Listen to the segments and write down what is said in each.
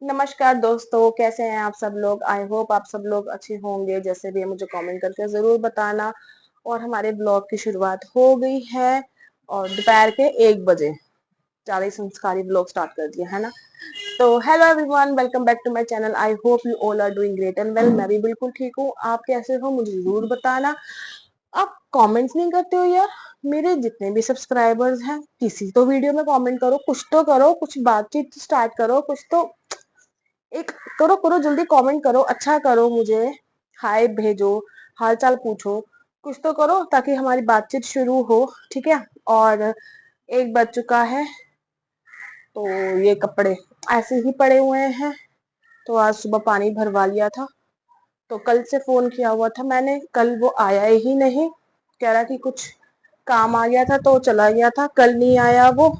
नमस्कार दोस्तों, कैसे हैं आप सब लोग। आई होप आप सब लोग अच्छे होंगे। जैसे भी है मुझे कमेंट करके जरूर बताना। और हमारे ब्लॉग की शुरुआत हो गई है और दोपहर के 1 बजे ज्यादा ही संस्कारी ब्लॉग स्टार्ट कर दिया है ना। तो hello everyone, welcome back to my channel. I hope you all are doing great and well. मैं भी बिल्कुल ठीक हूँ। आप कैसे हो मुझे जरूर बताना। आप कमेंट्स नहीं करते हो यार। मेरे जितने भी सब्सक्राइबर्स हैं किसी तो वीडियो में कमेंट करो, कुछ तो करो, कुछ बातचीत स्टार्ट करो, कुछ तो एक करो करो, जल्दी कमेंट करो, अच्छा करो, मुझे हाय भेजो, हाल चाल पूछो, कुछ तो करो ताकि हमारी बातचीत शुरू हो। ठीक है। और 1 बज चुका है तो ये कपड़े ऐसे ही पड़े हुए हैं। तो आज सुबह पानी भरवा लिया था। तो कल से फोन किया हुआ था मैंने, कल वो आया ही नहीं। कह रहा कि कुछ काम आ गया था तो चला गया था, कल नहीं आया वो।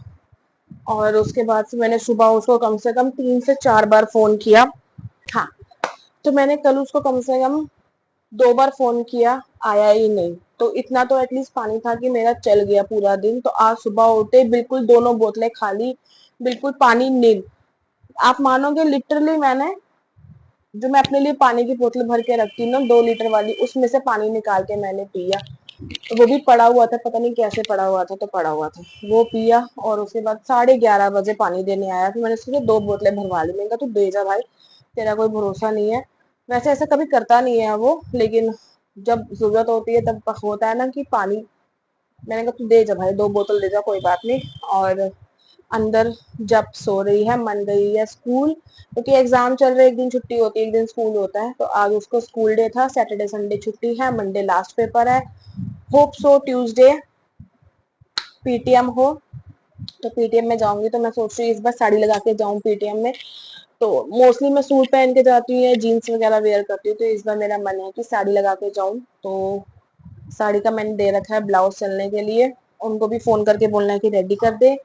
और उसके बाद से मैंने सुबह उसको कम से कम 3 से 4 बार फोन किया। हाँ, तो मैंने कल उसको कम से कम 2 बार फोन किया, आया ही नहीं। तो इतना तो एटलीस्ट पानी था कि मेरा चल गया पूरा दिन। तो आज सुबह उठे बिल्कुल दोनों बोतलें खाली, बिल्कुल पानी नील। आप मानोगे लिटरली मैंने जो मैं अपने लिए पानी की बोतल भर के रखती हूँ ना, 2 लीटर वाली, उसमें से पानी निकाल के मैंने पिया। तो वो भी पड़ा हुआ था, पता नहीं कैसे पड़ा हुआ था, तो पड़ा हुआ था वो पिया। और उसके बाद 11:30 बजे पानी देने आया। फिर मैंने उसके 2 बोतलें भरवा ली। मैंने कहा तू दे जा भाई, तेरा कोई भरोसा नहीं है। वैसे ऐसा कभी करता नहीं है वो, लेकिन जब जरूरत होती है तब होता है ना कि पानी। मैंने कहा तू दे जा भाई, 2 बोतल दे जा, कोई बात नहीं। और अंदर जब सो रही है, मन गई है स्कूल, क्योंकि एग्जाम चल रहे, एक दिन छुट्टी होती है, एक दिन स्कूल होता है। तो आज उसको स्कूल डे था, सैटरडे संडे छुट्टी है, मंडे लास्ट पेपर है। होप सो ट्यूसडे पीटीएम हो। तो पीटीएम में जाऊंगी तो मैं सोच रही हूँ इस बार साड़ी लगा के जाऊं पीटीएम में। तो मोस्टली मैं सूट पहन के जाती हूँ या जीन्स वगैरह वेयर करती हूँ, तो इस बार मेरा मन है कि साड़ी लगा के जाऊं। तो साड़ी का मैंने दे रखा है ब्लाउज सिलने के लिए। उनको भी फोन करके बोलना है कि रेडी कर दे।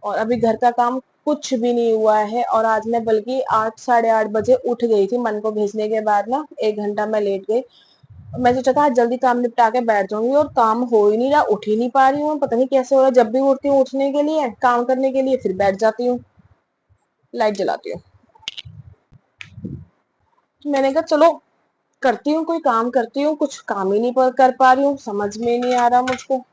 और अभी घर का काम कुछ भी नहीं हुआ है। और आज मैं बल्कि 8 साढ़े 8 बजे उठ गई थी। मन को भेजने के बाद ना 1 घंटा मैं लेट गई। मैं सोचा था आज जल्दी काम निपटा के बैठ जाऊंगी, और काम हो ही नहीं रहा, उठ ही नहीं पा रही हूँ। पता नहीं कैसे हो रहा है, जब भी उठती हूँ उठने के लिए, काम करने के लिए, फिर बैठ जाती हूँ, लाइट जलाती हूँ। मैंने कहा चलो करती हूँ, कोई काम करती हूँ, कुछ काम ही नहीं कर पा रही हूँ, समझ में नहीं आ रहा मुझको।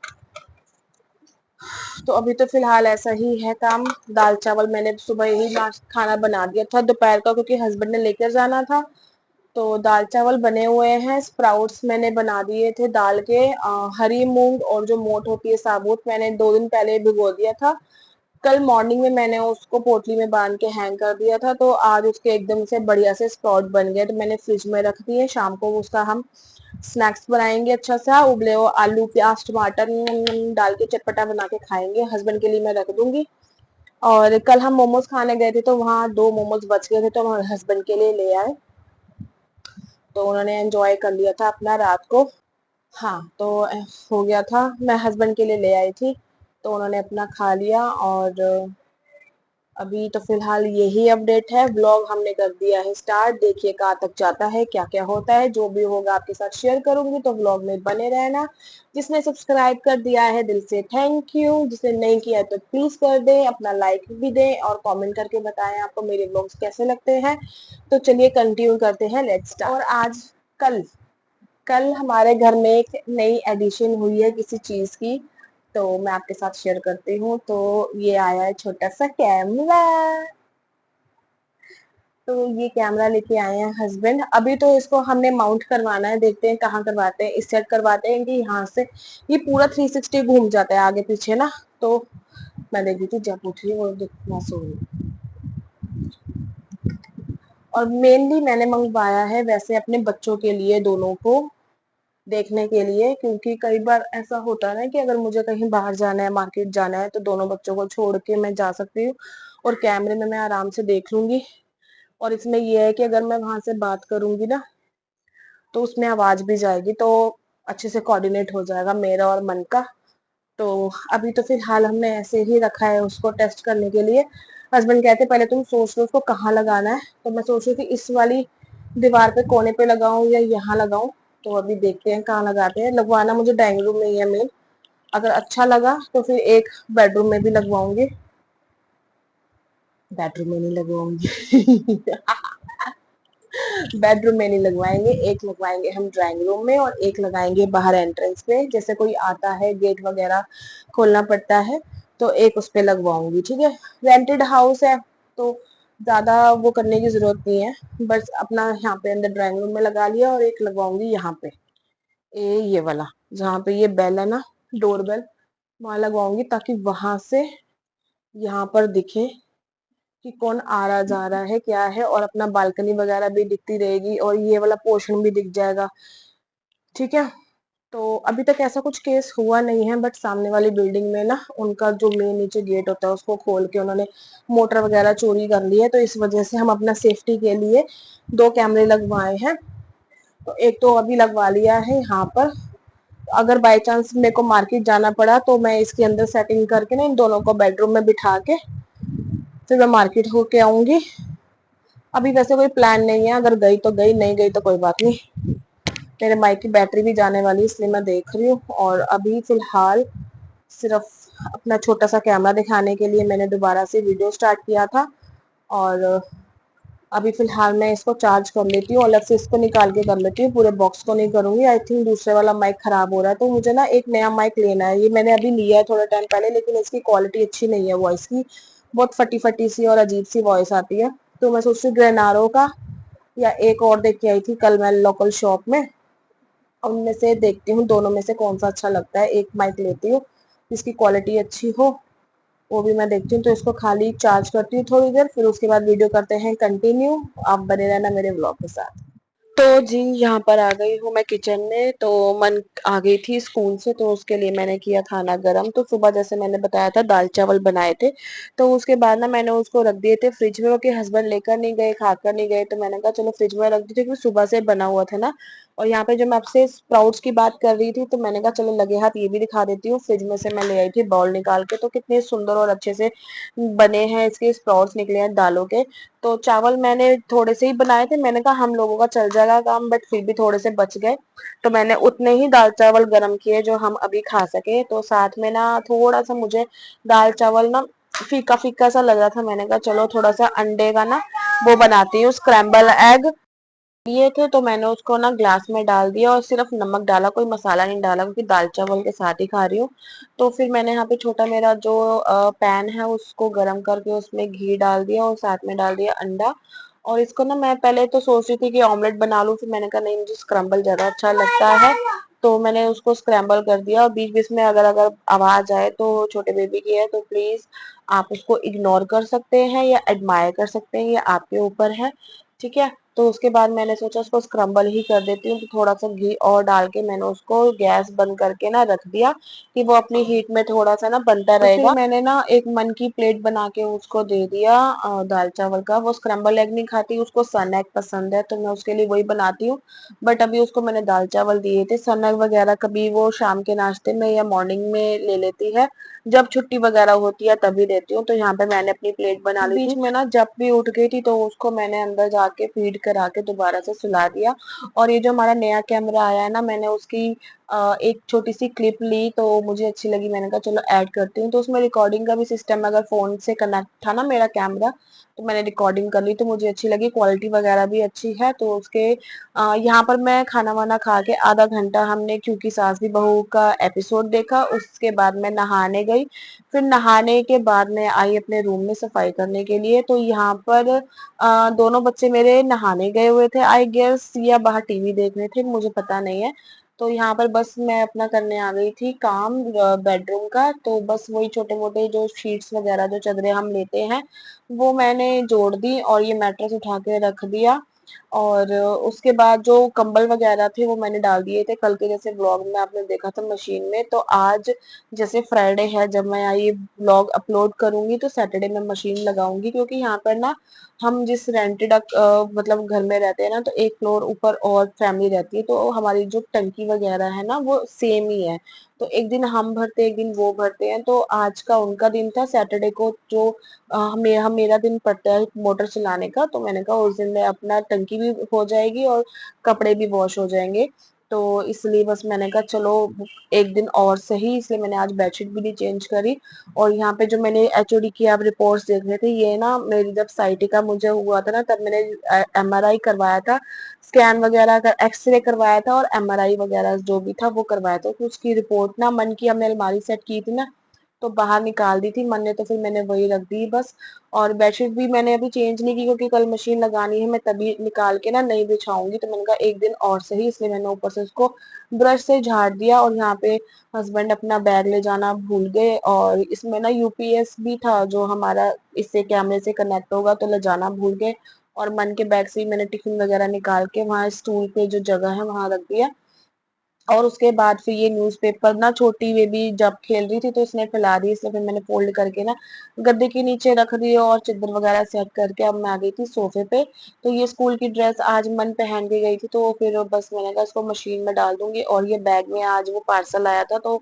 तो अभी तो फिलहाल ऐसा ही है काम। दाल चावल मैंने सुबह यही खाना बना दिया था दोपहर का, क्योंकि हस्बैंड ने लेकर जाना था। तो दाल चावल बने हुए हैं। स्प्राउट्स मैंने बना दिए थे दाल के। हरी मूंग और जो मोट होती है साबुत, मैंने 2 दिन पहले भिगो दिया था। कल मॉर्निंग में मैंने उसको पोटली में बांध के हैंग कर दिया था। तो आज उसके एकदम से बढ़िया से स्प्राउट बन गए, तो मैंने फ्रिज में रख दिए। शाम को उसका हम स्नैक्स बनाएंगे अच्छा सा, उबले हुए आलू प्याज टमाटर डाल के चटपटा बना के खाएंगे। हस्बैंड के लिए मैं रख दूंगी। और कल हम मोमोज खाने गए थे, तो वहाँ 2 मोमोज बच गए थे, तो हम हस्बैंड के लिए ले आए। तो उन्होंने एंजॉय कर लिया था अपना रात को। हाँ, तो हो गया था। मैं हस्बैंड के लिए ले आई थी, तो उन्होंने अपना खा लिया। और अभी तो फिलहाल यही अपडेट है। व्लॉग हमने कर दिया है स्टार्ट, देखिए कहाँ तक जाता है, क्या क्या होता है। जो भी होगा आपके साथ शेयर करूंगी, तो व्लॉग में बने रहना। जिसने सब्सक्राइब कर दिया है दिल से थैंक यू, जिसने नहीं किया है तो प्लीज कर दें, अपना लाइक भी दें और कमेंट करके बताएं आपको मेरे व्लॉग्स कैसे लगते हैं। तो चलिए कंटिन्यू करते हैं, लेट्स स्टार्ट। और आज कल कल हमारे घर में एक नई एडिशन हुई है किसी चीज की, तो मैं आपके साथ शेयर करती हूँ। तो ये आया है छोटा सा कैमरा। तो ये कैमरा लेके आए हैं हस्बैंड। अभी तो इसको हमने माउंट करवाना है, देखते हैं कहाँ करवाते हैं। इस सेट करवाते हैं कि यहाँ से ये पूरा 360 घूम जाता है आगे पीछे ना। तो मैं देख रही थी जब उठ रही और मैं सो रही। और मेनली मैंने मंगवाया है वैसे अपने बच्चों के लिए, दोनों को देखने के लिए। क्योंकि कई बार ऐसा होता है ना कि अगर मुझे कहीं बाहर जाना है, मार्केट जाना है, तो दोनों बच्चों को छोड़ के मैं जा सकती हूँ और कैमरे में मैं आराम से देख लूंगी। और इसमें यह है कि अगर मैं वहां से बात करूंगी ना, तो उसमें आवाज भी जाएगी, तो अच्छे से कोऑर्डिनेट हो जाएगा मेरा और मन का। तो अभी तो फिलहाल हमने ऐसे ही रखा है उसको टेस्ट करने के लिए। हस्बैंड कहते पहले तुम सोच लो उसको कहाँ लगाना है। तो मैं सोच रही थी इस वाली दीवार पे कोने पे लगाऊं या यहाँ लगाऊं। तो अभी देखते हैं कहाँ लगाते हैं। लगवाना मुझे डाइनिंग रूम में ही है मेन। अगर अच्छा लगा तो फिर एक बेडरूम में भी लगवाऊंगी। बेडरूम में नहीं लगवाऊंगी। बेडरूम में नहीं लगवाएंगे, एक लगवाएंगे हम ड्राइंग रूम में और एक लगाएंगे बाहर एंट्रेंस पे, जैसे कोई आता है गेट वगैरह खोलना पड़ता है तो एक उस पे लगवाऊंगी। ठीक है, रेंटेड हाउस है तो ज्यादा वो करने की जरूरत नहीं है, बस अपना यहाँ पे अंदर ड्राइंग रूम में लगा लिया और एक लगवाऊंगी यहाँ पे, ये वाला जहाँ पे ये बेल है ना, डोर बेल, वहां लगवाऊंगी ताकि वहां से यहाँ पर दिखे कि कौन आ रहा जा रहा है क्या है, और अपना बालकनी वगैरह भी दिखती रहेगी और ये वाला पोर्शन भी दिख जाएगा। ठीक है, तो अभी तक ऐसा कुछ केस हुआ नहीं है, बट सामने वाली बिल्डिंग में ना उनका जो मेन नीचे गेट होता है उसको खोल के उन्होंने मोटर वगैरह चोरी कर ली है, तो इस वजह से हम अपना सेफ्टी के लिए 2 कैमरे लगवाए हैं। तो एक तो अभी लगवा लिया है यहाँ पर, अगर बाय चांस मेरे को मार्केट जाना पड़ा तो मैं इसके अंदर सेटिंग करके ना इन दोनों को बेडरूम में बिठा के फिर मैं मार्केट होके आऊंगी। अभी वैसे कोई प्लान नहीं है, अगर गई तो गई, नहीं गई तो कोई बात नहीं। मेरे माइक की बैटरी भी जाने वाली है इसलिए मैं देख रही हूँ, और अभी फिलहाल सिर्फ अपना छोटा सा कैमरा दिखाने के लिए मैंने दोबारा से वीडियो स्टार्ट किया था। और अभी फिलहाल मैं इसको चार्ज कर लेती हूँ, अलग से इसको निकाल के कर लेती हूँ, पूरे बॉक्स को नहीं करूंगी। आई थिंक दूसरे वाला माइक खराब हो रहा है तो मुझे ना एक नया माइक लेना है। ये मैंने अभी लिया है थोड़ा टाइम पहले, लेकिन इसकी क्वालिटी अच्छी नहीं है वॉइस की, बहुत फटी फटी सी और अजीब सी वॉइस आती है। तो मैं सोच रही हूँ ग्रेनारो का, या एक और देख के आई थी कल मैं लोकल शॉप में, उनमें से देखती हूँ दोनों में से कौन सा अच्छा लगता है, एक माइक लेती हूँ जिसकी क्वालिटी अच्छी हो, वो भी मैं देखती हूँ। तो इसको खाली चार्ज करती हूँ थोड़ी देर, फिर उसके बाद वीडियो करते हैं कंटिन्यू। आप बने रहना मेरे ब्लॉग के साथ। तो जी यहाँ पर आ गई हूँ मैं किचन में। तो मन आ गई थी स्कूल से तो उसके लिए मैंने किया खाना गरम। तो सुबह जैसे मैंने बताया था दाल चावल बनाए थे, तो उसके बाद ना मैंने उसको रख दिए थे फ्रिज में, क्योंकि हस्बैंड लेकर नहीं गए, खाकर नहीं गए, तो मैंने कहा चलो फ्रिज में रख दी थी, क्योंकि सुबह से बना हुआ था ना। और यहाँ पे जो मैं आपसे स्प्राउट्स की बात कर रही थी, तो मैंने कहा चलो लगे हाथ ये भी दिखा देती हूँ। फ्रिज में से मैं ले आई थी बाउल निकाल के, तो कितने सुंदर और अच्छे से बने हैं इसके स्प्राउट्स, निकले हैं दालों के। तो चावल मैंने थोड़े से ही बनाए थे, मैंने कहा हम लोगों का चल जाएगा काम, बट फिर भी थोड़े से बच गए, तो मैंने उतने ही दाल चावल गरम किए जो हम अभी खा सके। तो साथ में ना थोड़ा सा मुझे दाल चावल ना फीका फीका सा लग रहा था, मैंने कहा चलो थोड़ा सा अंडे का ना वो बनाती हूँ, स्क्रैम्बल एग लिए थे, तो मैंने उसको ना ग्लास में डाल दिया और सिर्फ नमक डाला, कोई मसाला नहीं डाला, क्योंकि दाल चावल के साथ ही खा रही हूँ। तो फिर मैंने यहाँ पे छोटा मेरा जो पैन है उसको गरम करके उसमें घी डाल दिया और साथ में डाल दिया अंडा। और इसको ना मैं पहले तो सोच रही थी कि ऑमलेट बना लूं, फिर मैंने कहा नहीं, मुझे स्क्रैम्बल ज्यादा अच्छा लगता है, तो मैंने उसको स्क्रैम्बल कर दिया। और बीच बीच में अगर अगर आवाज आए तो छोटे बेबी की है, तो प्लीज आप उसको इग्नोर कर सकते हैं या एडमायर कर सकते हैं, ये आपके ऊपर है। ठीक है, तो उसके बाद मैंने सोचा उसको स्क्रम्बल ही कर देती हूँ, तो थोड़ा सा घी और डाल के मैंने उसको गैस बंद करके ना रख दिया कि वो अपनी हीट में थोड़ा सा ना बनता रहेगा। तो फिर मैंने ना एक मन की प्लेट बना के उसको दे दिया दाल चावल का। वो स्क्रम्बल एग नहीं खाती, उसको सन एग पसंद है, तो मैं उसके लिए वही बनाती हूँ। बट अभी उसको मैंने दाल चावल दिए थे। सन एग वगैरह कभी वो शाम के नाश्ते में या मॉर्निंग में ले लेती है, जब छुट्टी वगैरह होती है तभी देती हूँ। तो यहाँ पे मैंने अपनी प्लेट बना ली थी। बीच में ना जब भी उठ गई थी तो उसको मैंने अंदर जाके फीड करा के दोबारा से सुला दिया। और ये जो हमारा नया कैमरा आया है ना, मैंने उसकी एक छोटी सी क्लिप ली, तो मुझे अच्छी लगी, मैंने कहा चलो ऐड करती हूँ। तो उसमें रिकॉर्डिंग का भी सिस्टम, अगर फोन से कनेक्ट था ना मेरा कैमरा, तो मैंने रिकॉर्डिंग कर ली, तो मुझे अच्छी लगी, क्वालिटी वगैरह भी अच्छी है। तो उसके यहाँ पर मैं खाना वाना खा के आधा घंटा हमने क्योंकि सास भी बहू का एपिसोड देखा, उसके बाद मैं नहाने गई। फिर नहाने के बाद मैं आई अपने रूम में सफाई करने के लिए। तो यहाँ पर दोनों बच्चे मेरे नहाने गए हुए थे आई गेस, या बाहर टीवी देख रहे थे, मुझे पता नहीं है। तो यहाँ पर बस मैं अपना करने आ गई थी काम बेडरूम का। तो बस वही छोटे मोटे जो शीट्स वगैरह जो चादरें हम लेते हैं वो मैंने जोड़ दी और ये मैट्रेस उठा के रख दिया। और उसके बाद जो कंबल वगैरह थे वो मैंने डाल दिए थे कल के, जैसे ब्लॉग में आपने देखा था मशीन में। तो आज जैसे फ्राइडे है, जब मैं ये ब्लॉग अपलोड करूंगी तो सैटरडे में मशीन लगाऊंगी, क्योंकि यहाँ पर ना हम जिस रेंटेड मतलब घर में रहते हैं ना, तो एक फ्लोर ऊपर और फैमिली रहती है, तो हमारी जो टंकी वगैरह है ना वो सेम ही है। तो एक दिन हम भरते एक दिन वो भरते हैं, तो आज का उनका दिन था सैटरडे को, जो मेरा दिन पड़ता है मोटर चलाने का। तो मैंने कहा उस दिन मैं अपना टंकी भी हो जाएगी और कपड़े भी वॉश हो जाएंगे। तो इसलिए बस मैंने कहा चलो एक दिन और सही, इसलिए मैंने आज बेडशीट भी नहीं चेंज करी। और यहाँ पे जो मैंने एचओडी की आप रिपोर्ट्स देख रहे थे, ये ना मेरी जब साइटिका मुझे हुआ था ना, तब मैंने एमआरआई करवाया था, स्कैन वगैरह का एक्सरे करवाया था और एमआरआई वगैरह जो भी था वो करवाया था। तो उसकी रिपोर्ट ना मन की हमने अलमारी सेट की थी ना, तो बाहर निकाल दी थी मन ने, तो फिर मैंने वही रख दी बस। और बेडशीट भी मैंने अभी चेंज नहीं की क्योंकि कल मशीन लगानी है, मैं तभी निकाल के ना नहीं बिछाऊंगी। तो मैंने कहा एक दिन और सही, इसलिए मैंने ऊपर से उसको ब्रश से झाड़ दिया। और यहाँ पे हस्बैंड अपना बैग ले जाना भूल गए, और इसमें ना यूपीएस भी था जो हमारा इससे कैमरे से कनेक्ट होगा, तो ले जाना भूल गए। और मन के बैग से ही मैंने टिफिन वगैरह निकाल के वहां स्टूल पे जो जगह है वहां रख दिया। और उसके बाद फिर ये न्यूज़पेपर ना छोटी बेबी जब खेल रही थी तो इसने फैला दी, इसलिए फिर मैंने फोल्ड करके ना गद्दे के नीचे रख दी और चादर वगैरह सेट करके अब मैं आ गई थी सोफे पे। तो ये स्कूल की ड्रेस आज मन पहन के गई थी, तो फिर बस मैंने कहा इसको मशीन में डाल दूंगी। और ये बैग में आज वो पार्सल आया था तो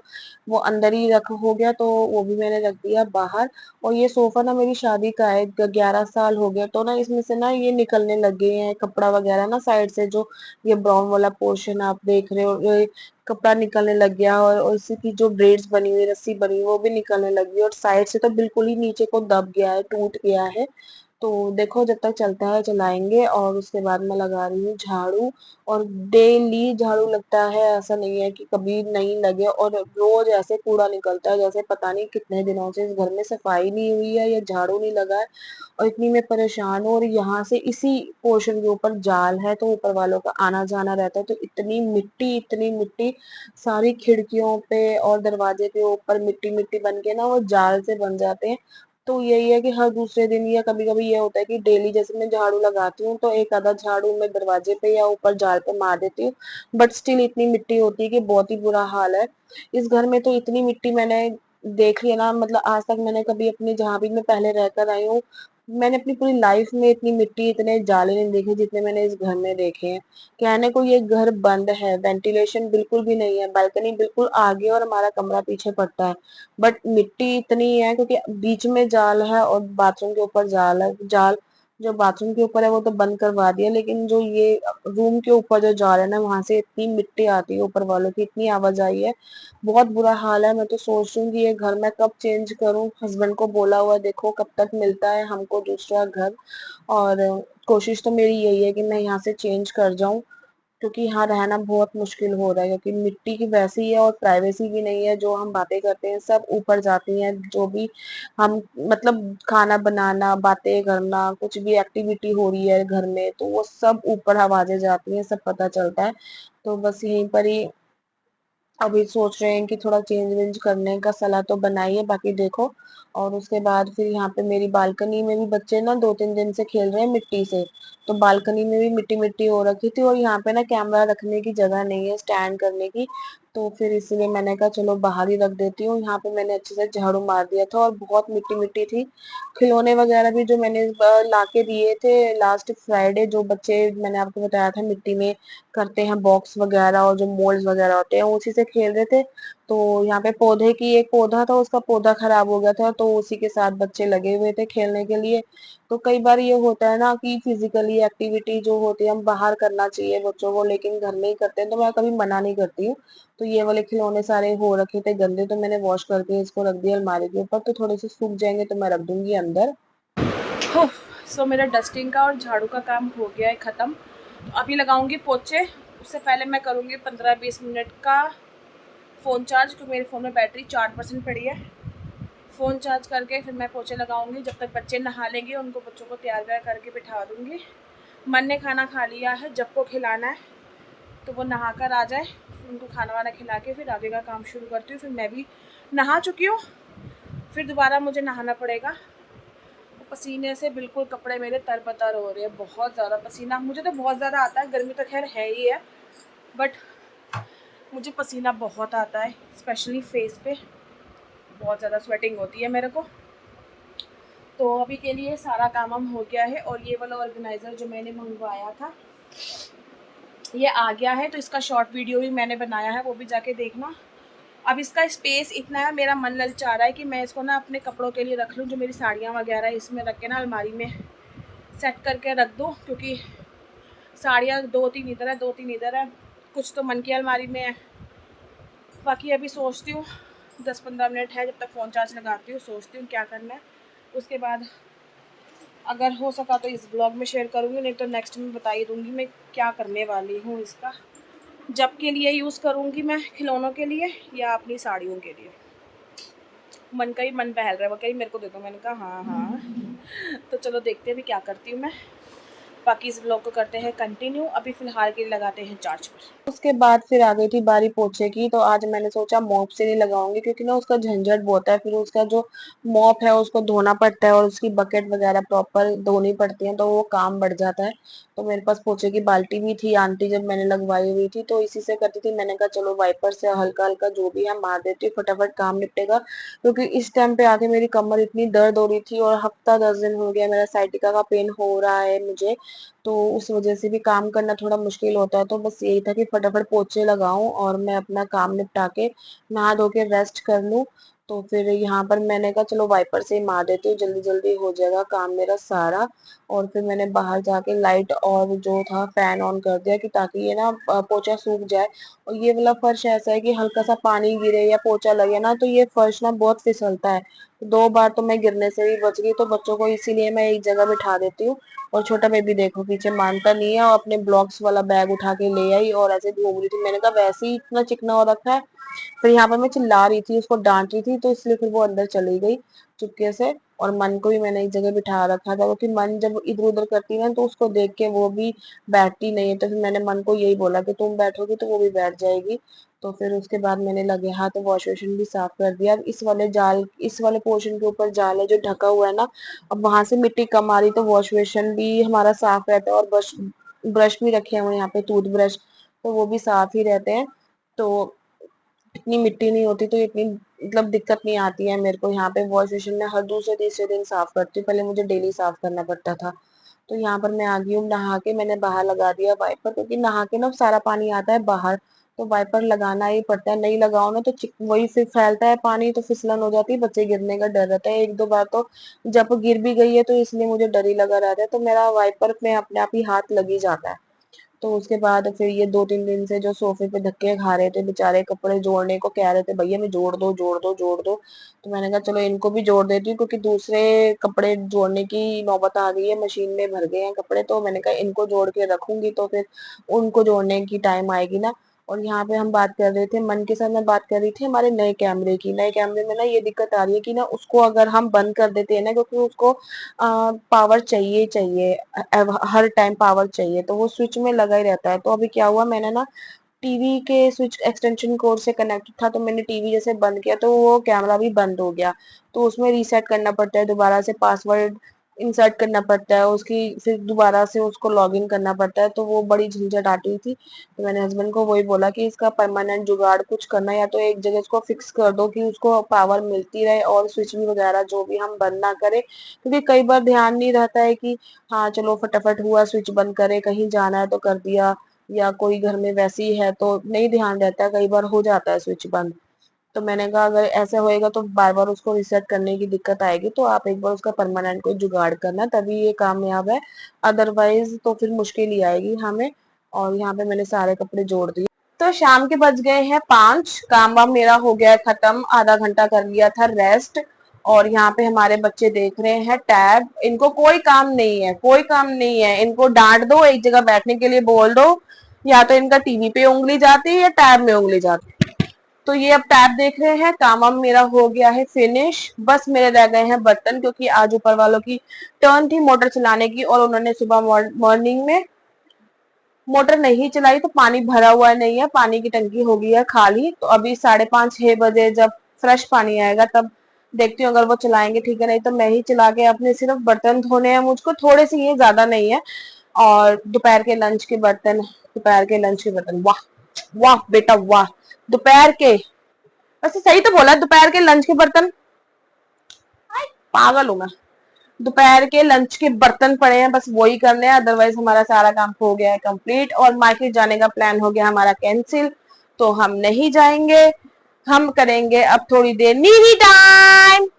वो अंदर ही रख हो गया, तो वो भी मैंने रख दिया बाहर। और ये सोफा ना मेरी शादी का है, 11 साल हो गया, तो ना इसमें से ना ये निकलने लग गए हैं कपड़ा वगैरह ना साइड से, जो ये ब्राउन वाला पोर्शन आप देख रहे हो, ये कपड़ा निकलने लग गया। और इसी की जो ब्रेड्स बनी हुई, रस्सी बनी हुई, वो भी निकलने लगी। और साइड से तो बिल्कुल ही नीचे को दब गया है, टूट गया है। तो देखो जब तक चलता है चलाएंगे। और उसके बाद मैं लगा रही हूँ झाड़ू, और डेली झाड़ू लगता है, ऐसा नहीं है कि कभी नहीं लगे। और रोज ऐसे कूड़ा निकलता है जैसे पता नहीं कितने दिनों से इस घर में सफाई नहीं हुई है या झाड़ू नहीं लगा है। और इतनी मैं परेशान हूँ। और यहाँ से इसी पोर्शन के ऊपर जाल है, तो ऊपर वालों का आना जाना रहता है, तो इतनी मिट्टी सारी खिड़कियों पे और दरवाजे के ऊपर मिट्टी मिट्टी बन के ना वो जाल से बन जाते हैं। तो यही है कि हर दूसरे दिन या कभी कभी ये होता है कि डेली जैसे मैं झाड़ू लगाती हूँ तो एक आधा झाड़ू मैं दरवाजे पे या ऊपर जाल पे मार देती हूँ, बट स्टिल इतनी मिट्टी होती है कि बहुत ही बुरा हाल है। इस घर में तो इतनी मिट्टी मैंने देख लिया ना, मतलब आज तक मैंने कभी अपनी, जहां भी मैं पहले रहकर आई हूँ, मैंने अपनी पूरी लाइफ में इतनी मिट्टी इतने जाले नहीं देखे जितने मैंने इस घर में देखे हैं। कहने को ये घर बंद है, वेंटिलेशन बिल्कुल भी नहीं है, बालकनी बिल्कुल आगे और हमारा कमरा पीछे पड़ता है, बट मिट्टी इतनी है क्योंकि बीच में जाल है और बाथरूम के ऊपर जाल है। जाल जो बाथरूम के ऊपर है वो तो बंद करवा दिया, लेकिन जो ये रूम के ऊपर जो जाल है ना, वहां से इतनी मिट्टी आती है, ऊपर वालों की इतनी आवाजाही है, बहुत बुरा हाल है। मैं तो सोच रही हूँ कि ये घर मैं कब चेंज करूँ, हस्बैंड को बोला हुआ है, देखो कब तक मिलता है हमको दूसरा घर। और कोशिश तो मेरी यही है कि मैं यहाँ से चेंज कर जाऊं, क्योंकि यहाँ रहना बहुत मुश्किल हो रहा है, क्योंकि मिट्टी की वैसी है और प्राइवेसी भी नहीं है। जो हम बातें करते हैं सब ऊपर जाती हैं, जो भी हम मतलब खाना बनाना, बातें करना, कुछ भी एक्टिविटी हो रही है घर में, तो वो सब ऊपर आवाजें जाती हैं, सब पता चलता है। तो बस यहीं पर ही अभी सोच रहे हैं कि थोड़ा चेंज वेंज करने का सलाह तो बनाई है, बाकी देखो। और उसके बाद फिर यहाँ पे मेरी बालकनी में भी बच्चे ना 2-3 दिन से खेल रहे हैं मिट्टी से, तो बालकनी में भी मिट्टी मिट्टी हो रखी थी। और यहाँ पे ना कैमरा रखने की जगह नहीं है स्टैंड करने की, तो फिर इसलिए मैंने कहा चलो बाहर ही रख देती हूँ। यहाँ पे मैंने अच्छे से झाड़ू मार दिया था और बहुत मिट्टी मिट्टी थी। खिलौने वगैरह भी जो मैंने ला के दिए थे लास्ट फ्राइडे, जो बच्चे मैंने आपको बताया था मिट्टी में करते हैं बॉक्स वगैरह और जो मोल्ड्स वगैरह होते हैं, उसी से खेल रहे थे। तो यहाँ पे पौधे की एक पौधा था, उसका पौधा खराब हो गया था, तो उसी के साथ बच्चे लगे हुए थे खेलने के लिए। तो कई बार ये होता है ना कि फिजिकली एक्टिविटी जो होती है हम बाहर करना चाहिए बच्चों को, लेकिन घर में ही करते हैं, तो मैं कभी मना नहीं करती हूँ। तो ये वाले खिलौने सारे हो रखे थे गंदे, तो मैंने वॉश करके इसको रख दिया अलमारी के ऊपर, तो थोड़े से सूख जाएंगे तो मैं रख दूंगी अंदर। सो मेरा डस्टिंग का और झाड़ू का काम हो गया है ख़त्म। तो अभी लगाऊंगी पोछे। उससे पहले मैं करूँगी 15-20 मिनट का फ़ोन चार्ज, क्योंकि मेरे फ़ोन में बैटरी 4% पड़ी है। फ़ोन चार्ज करके फिर मैं पोछे लगाऊंगी। जब तक बच्चे नहा लेंगे उनको, बच्चों को तैयार व्यार करके बिठा दूँगी। मन ने खाना खा लिया है, जब को खिलाना है तो वो नहा कर आ जाए, फिर उनको खाना वाना खिला के फिर आगे का काम शुरू करती हूँ। फिर मैं भी नहा चुकी हूँ, फिर दोबारा मुझे नहाना पड़ेगा। पसीने से बिल्कुल कपड़े मेरे तरबतर हो रहे हैं, बहुत ज़्यादा पसीना। मुझे तो बहुत ज़्यादा आता है, गर्मी तो खैर है ही है, बट मुझे पसीना बहुत आता है, स्पेशली फेस पे बहुत ज़्यादा स्वेटिंग होती है मेरे को। तो अभी के लिए सारा काम वाम हो गया है। और ये वाला ऑर्गेनाइज़र जो मैंने मंगवाया था ये आ गया है, तो इसका शॉर्ट वीडियो भी मैंने बनाया है, वो भी जाके देखना। अब इसका स्पेस इतना है, मेरा मन ललचा रहा है कि मैं इसको ना अपने कपड़ों के लिए रख लूँ, जो मेरी साड़ियाँ वगैरह इसमें रख के ना अलमारी में सेट करके रख दूँ, क्योंकि साड़ियाँ 2-3 इधर है 2-3 इधर है, कुछ तो मन की अलमारी में है। बाकी अभी सोचती हूँ 10-15 मिनट है, जब तक फ़ोन चार्ज लगाती हूँ सोचती हूँ क्या करना है। उसके बाद अगर हो सका तो इस ब्लॉग में शेयर करूँगी, नहीं तो नेक्स्ट में बता ही दूँगी मैं क्या करने वाली हूँ इसका। जब के लिए यूज़ करूँगी मैं खिलौनों के लिए या अपनी साड़ियों के लिए। मन का ही मन बहल रहा है, वो कह रही मेरे को दे दो, मैंने कहा हाँ हाँ। तो चलो देखते हैं अभी क्या करती हूँ मैं। बाकी इस ब्लॉग को करते हैं कंटिन्यू, अभी फ़िलहाल के लिए लगाते हैं चार्ज पर। उसके बाद फिर आ गई थी बारी पोछे की, तो आज मैंने सोचा मॉप से नहीं लगाऊंगी क्योंकि ना उसका झंझट बहुत है, फिर उसका जो मॉप है उसको धोना पड़ता है और उसकी बकेट वगैरह प्रॉपर धोनी पड़ती है, तो वो काम बढ़ जाता है। तो मेरे पास पोछे की बाल्टी भी थी, आंटी जब मैंने लगवाई हुई थी तो इसी से करती थी। मैंने कहा चलो वाइपर से हल्का हल्का जो भी है मार देती हूँ, फटाफट काम निपटेगा। क्योंकि इस टाइम पे आके मेरी कमर इतनी दर्द हो रही थी और हफ्ता 10 दिन हो गया मेरा साइटिका का पेन हो रहा है मुझे, तो उस वजह से भी काम करना थोड़ा मुश्किल होता है। तो बस यही था कि फटाफट पोछे लगाऊं और मैं अपना काम निपटा के नहा धो के रेस्ट कर लूं। तो फिर यहाँ पर मैंने कहा चलो वाइपर से ही मार देती हूँ, जल्दी जल्दी हो जाएगा काम मेरा सारा। और फिर मैंने बाहर जाके लाइट और जो था फैन ऑन कर दिया कि ताकि ये ना पोछा सूख जाए। और ये वाला फर्श ऐसा है कि हल्का सा पानी गिरे या पोछा लगे ना तो ये फर्श ना बहुत फिसलता है। 2 बार तो मैं गिरने से भी बच गई, तो बच्चों को इसीलिए मैं एक जगह बिठा देती हूँ। और छोटा बेबी देखो पीछे मानता नहीं है और अपने ब्लॉक्स वाला बैग उठा के ले आई और ऐसे घूम रही थी। मैंने कहा वैसे ही इतना चिकना हो रखा है। फिर यहाँ पर मैं चिल्ला रही थी, उसको डांट रही थी, तो इसलिए फिर वो अंदर चली गई चुपके से। और मन को भी मैंने एक जगह बिठा रखा था क्योंकि मन जब इधर उधर करती है ना तो उसको देख के वो भी बैठती नहीं है। तो फिर मैंने मन को यही बोला कि तुम बैठोगी तो वो भी बैठ जाएगी। तो फिर उसके बाद मैंने लगे हाथ वॉश बेसिन भी साफ कर दिया। अब इस वाले पोर्शन के ऊपर जाल है जो ढका हुआ है ना, अब वहां से मिट्टी कम आ रही तो वॉश बेसिन भी हमारा साफ रहता है। और ब्रश ब्रश भी रखे हुए हैं यहाँ पे, टूथ ब्रश, तो वो भी साफ ही रहते हैं। तो इतनी मिट्टी नहीं होती तो इतनी मतलब दिक्कत नहीं आती है मेरे को। यहाँ पे वॉश बेसिन में हर दूसरे तीसरे दिन साफ करती हूँ, पहले मुझे डेली साफ करना पड़ता था। तो यहाँ पर मैं आ गई हूँ नहा के, मैंने बाहर लगा दिया वाइपर क्योंकि नहा के ना सारा पानी आता है बाहर, तो वाइपर लगाना ही पड़ता है। नहीं लगाओ ना तो वही फिर फैलता है पानी, तो फिसलन हो जाती है, बच्चे गिरने का डर रहता है। 1-2 बार तो जब गिर भी गई है तो इसलिए मुझे डर ही लगा रहता है, तो मेरा वाइपर में अपने आप ही हाथ लग ही जाता है। तो उसके बाद फिर ये 2-3 दिन से जो सोफे पे धक्के खा रहे थे बेचारे, कपड़े जोड़ने को कह रहे थे भैया मैं जोड़ दो जोड़ दो जोड़ दो, तो मैंने कहा चलो इनको भी जोड़ देती हूँ क्योंकि दूसरे कपड़े जोड़ने की नौबत आ गई है, मशीन में भर गए हैं कपड़े। तो मैंने कहा इनको जोड़ के रखूंगी तो फिर उनको जोड़ने की टाइम आएगी ना। और यहाँ पे हम बात कर रहे थे, मन के साथ मैं बात कर रही थी हमारे नए कैमरे की। नए कैमरे में ना ये दिक्कत आ रही है कि ना उसको अगर हम बंद कर देते हैं ना, क्योंकि उसको पावर चाहिए चाहिए, हर टाइम पावर चाहिए, तो वो स्विच में लगा ही रहता है। तो अभी क्या हुआ, मैंने ना टीवी के स्विच एक्सटेंशन कोड से कनेक्टेड था, तो मैंने टीवी जैसे बंद किया तो वो कैमरा भी बंद हो गया। तो उसमें रीसेट करना पड़ता है, दोबारा से पासवर्ड इंसर्ट करना पड़ता है उसकी, फिर दोबारा से उसको लॉगिन करना पड़ता है, तो वो बड़ी झंझट आती थी। तो मैंने हस्बैंड को वही बोला कि इसका परमानेंट जुगाड़ कुछ करना, या तो एक जगह इसको फिक्स कर दो कि उसको पावर मिलती रहे और स्विच भी वगैरह जो भी हम बंद ना करें, क्योंकि कई बार ध्यान नहीं रहता है कि हाँ चलो फटाफट हुआ स्विच बंद करे, कहीं जाना है तो कर दिया, या कोई घर में वैसी है तो नहीं ध्यान रहता है, कई बार हो जाता है स्विच बंद। तो मैंने कहा अगर ऐसा होएगा तो बार बार उसको रिसेट करने की दिक्कत आएगी, तो आप एक बार उसका परमानेंट कोई जुगाड़ करना तभी ये कामयाब है, अदरवाइज तो फिर मुश्किल ही आएगी हमें। और यहाँ पे मैंने सारे कपड़े जोड़ दिए। तो शाम के बज गए हैं 5, काम वाम मेरा हो गया है खत्म, आधा घंटा कर लिया था रेस्ट। और यहाँ पे हमारे बच्चे देख रहे हैं टैब, इनको कोई काम नहीं है, कोई काम नहीं है, इनको डांट दो एक जगह बैठने के लिए बोल दो, या तो इनका टीवी पे उंगली जाती है या टैब में उंगली जाती है। तो ये अब टैब देख रहे हैं, काम वाम मेरा हो गया है फिनिश, बस मेरे रह गए हैं बर्तन, क्योंकि आज ऊपर वालों की टर्न थी मोटर चलाने की और उन्होंने सुबह मॉर्निंग में मोटर नहीं चलाई, तो पानी भरा हुआ नहीं है, पानी की टंकी हो गई है खाली। तो अभी 5:30-6 बजे जब फ्रेश पानी आएगा तब देखती हूँ, अगर वो चलाएंगे ठीक है, नहीं तो मैं ही चला के अपने सिर्फ बर्तन धोने हैं मुझको, थोड़े से, ये ज्यादा नहीं है। और दोपहर के लंच के बर्तन, वाह वाह बेटा वाह, दोपहर के, वैसे सही तो बोला, दोपहर के लंच के बर्तन, पागल हूं मैं। दोपहर के लंच के बर्तन पड़े हैं, बस वही करने हैं, अदरवाइज हमारा सारा काम हो गया है कंप्लीट। और मार्केट जाने का प्लान हो गया हमारा कैंसिल, तो हम नहीं जाएंगे, हम करेंगे अब थोड़ी देर नीवी टाइम।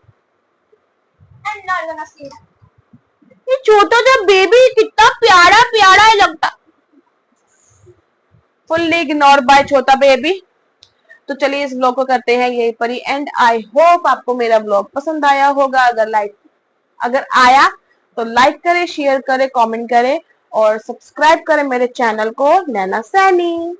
ये छोटा सा बेबी कितना प्यारा प्यारा लगता, फुल्ली इग्नोर बाय छोटा बेबी। तो चलिए इस ब्लॉग को करते हैं यहीं पर ही एंड। आई होप आपको मेरा ब्लॉग पसंद आया होगा। अगर आया तो लाइक करें, शेयर करें, कमेंट करें और सब्सक्राइब करें मेरे चैनल को, नैना सैनी।